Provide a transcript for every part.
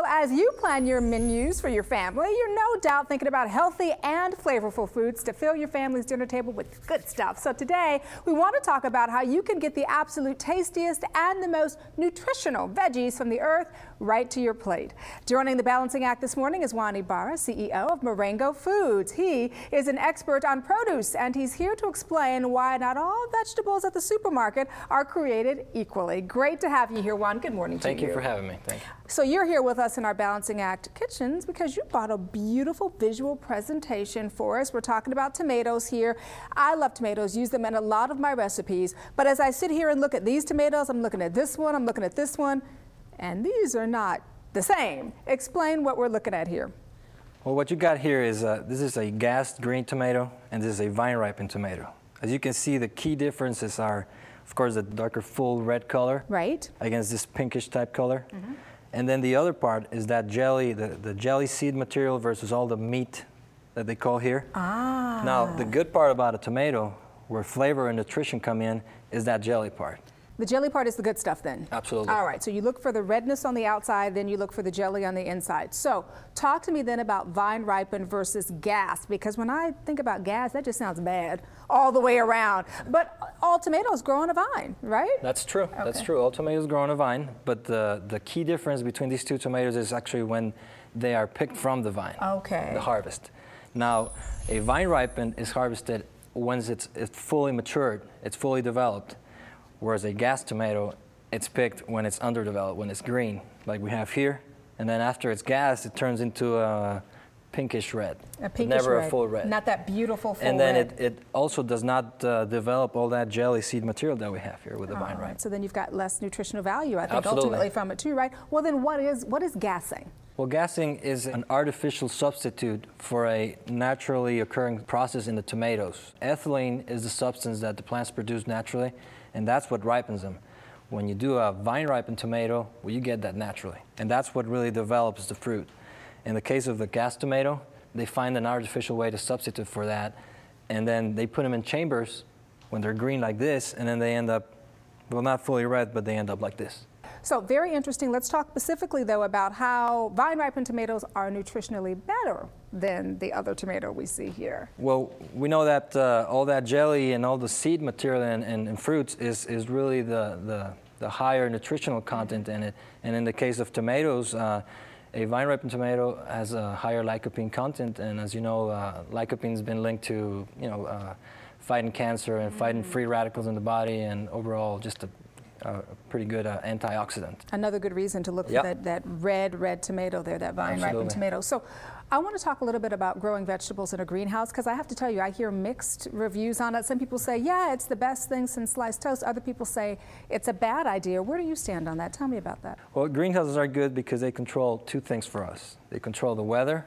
Well, as you plan your menus for your family, you're no doubt thinking about healthy and flavorful foods to fill your family's dinner table with good stuff. So today, we want to talk about how you can get the absolute tastiest and the most nutritional veggies from the earth right to your plate. Joining the balancing act this morning is Juan Ibarra, CEO of Marengo Foods. He is an expert on produce, and he's here to explain why not all vegetables at the supermarket are created equally. Great to have you here, Juan. Good morning to you. Thank you for having me. Thank you. So you're here with us in our Balancing Act kitchens because you brought a beautiful visual presentation for us. We're talking about tomatoes here. I love tomatoes, use them in a lot of my recipes. But as I sit here and look at these tomatoes, I'm looking at this one, I'm looking at this one, and these are not the same. Explain what we're looking at here. Well, what you got here is, this is a gassed green tomato, and this is a vine-ripened tomato. As you can see, the key differences are, of course, the darker full red color. Right. Against this pinkish type color. Mm-hmm. And then the other part is that jelly, the jelly seed material versus all the meat that they call here. Ah. Now, the good part about a tomato, where flavor and nutrition come in, is that jelly part. The jelly part is the good stuff then? Absolutely. All right, so you look for the redness on the outside, then you look for the jelly on the inside. So talk to me then about vine ripened versus gassed, because when I think about gas, that just sounds bad all the way around. But all tomatoes grow on a vine, right? That's true. Okay. That's true. All tomatoes grow on a vine, but the key difference between these two tomatoes is actually when they are picked from the vine. Okay. The harvest. Now, a vine ripened is harvested once it's fully matured, it's fully developed. Whereas a gassed tomato, it's picked when it's underdeveloped, when it's green, like we have here. And then after it's gassed, it turns into a pinkish red. A pinkish never red. A full red. Not that beautiful full red. And then it also does not develop all that jelly seed material that we have here with the vine ripe. So then you've got less nutritional value, I think, Absolutely. Ultimately from it too, right? Well, then what is gassing? Well, gassing is an artificial substitute for a naturally occurring process in the tomatoes. Ethylene is the substance that the plants produce naturally, and that's what ripens them. When you do a vine-ripened tomato, well, you get that naturally, and that's what really develops the fruit. In the case of the gas tomato, they find an artificial way to substitute for that, and then they put them in chambers when they're green like this, and then they end up, well, not fully red, but they end up like this. So very interesting. Let's talk specifically, though, about how vine-ripened tomatoes are nutritionally better than the other tomato we see here. Well, we know that all that jelly and all the seed material and fruits is really the higher nutritional content in it. And in the case of tomatoes, a vine-ripened tomato has a higher lycopene content, and as you know, lycopene's been linked to fighting cancer and fighting free radicals in the body, and overall just a pretty good antioxidant. Another good reason to look for that red tomato there, that vine-ripened tomato. So I want to talk a little bit about growing vegetables in a greenhouse, because I have to tell you, I hear mixed reviews on it. Some people say, yeah, it's the best thing since sliced toast. Other people say it's a bad idea. Where do you stand on that? Tell me about that. Well, greenhouses are good because they control two things for us. They control the weather,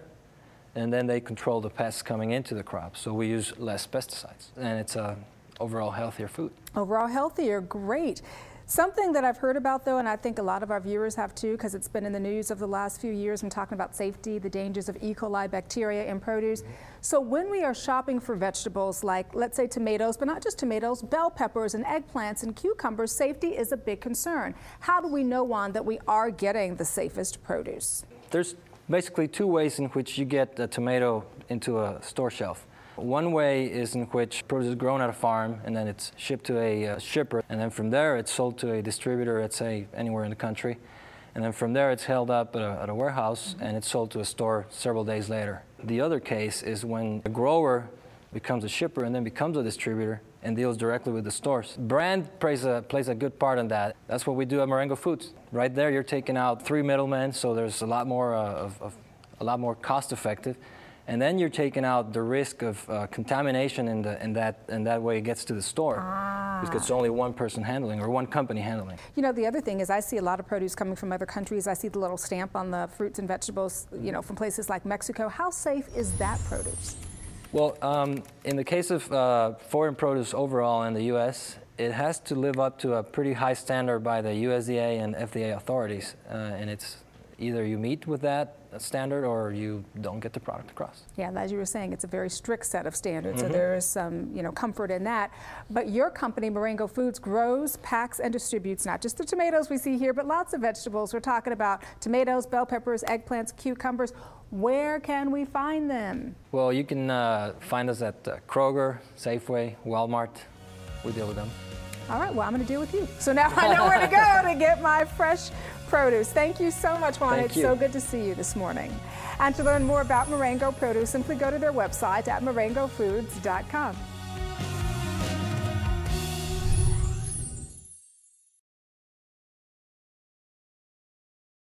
and then they control the pests coming into the crop. So we use less pesticides, and it's a overall healthier food. Overall healthier, great. Something that I've heard about, though, and I think a lot of our viewers have too, because it's been in the news over the last few years, I'm talking about safety, the dangers of E. coli bacteria in produce. So when we are shopping for vegetables like, let's say, tomatoes, but not just tomatoes, bell peppers and eggplants and cucumbers, safety is a big concern. How do we know, Juan, that we are getting the safest produce? There's basically two ways in which you get a tomato into a store shelf. One way is in which produce is grown at a farm, and then it's shipped to a shipper, and then from there it's sold to a distributor, let's say anywhere in the country, and then from there it's held up at a warehouse, and it's sold to a store several days later. The other case is when a grower becomes a shipper and then becomes a distributor and deals directly with the stores. Brand plays a good part in that. That's what we do at Marengo Foods. Right there, you're taking out 3 middlemen, so there's a lot more a lot more cost-effective. And then you're taking out the risk of contamination and that way it gets to the store. Because it's only one person handling or one company handling. You know, the other thing is I see a lot of produce coming from other countries. I see the little stamp on the fruits and vegetables, you know, from places like Mexico. How safe is that produce? Well, in the case of foreign produce overall in the U.S., it has to live up to a pretty high standard by the USDA and FDA authorities. And it's either you meet with that standard or you don't get the product across. Yeah, and as you were saying, it's a very strict set of standards, so there is some, comfort in that. But your company, Marengo Foods, grows, packs, and distributes not just the tomatoes we see here, but lots of vegetables. We're talking about tomatoes, bell peppers, eggplants, cucumbers. Where can we find them? Well, you can find us at Kroger, Safeway, Walmart. We deal with them. All right, well, I'm going to deal with you. So now I know where to go to get my fresh produce. Thank you so much, Juan. It's so good to see you this morning. And to learn more about Marengo Produce, simply go to their website at marengofoods.com.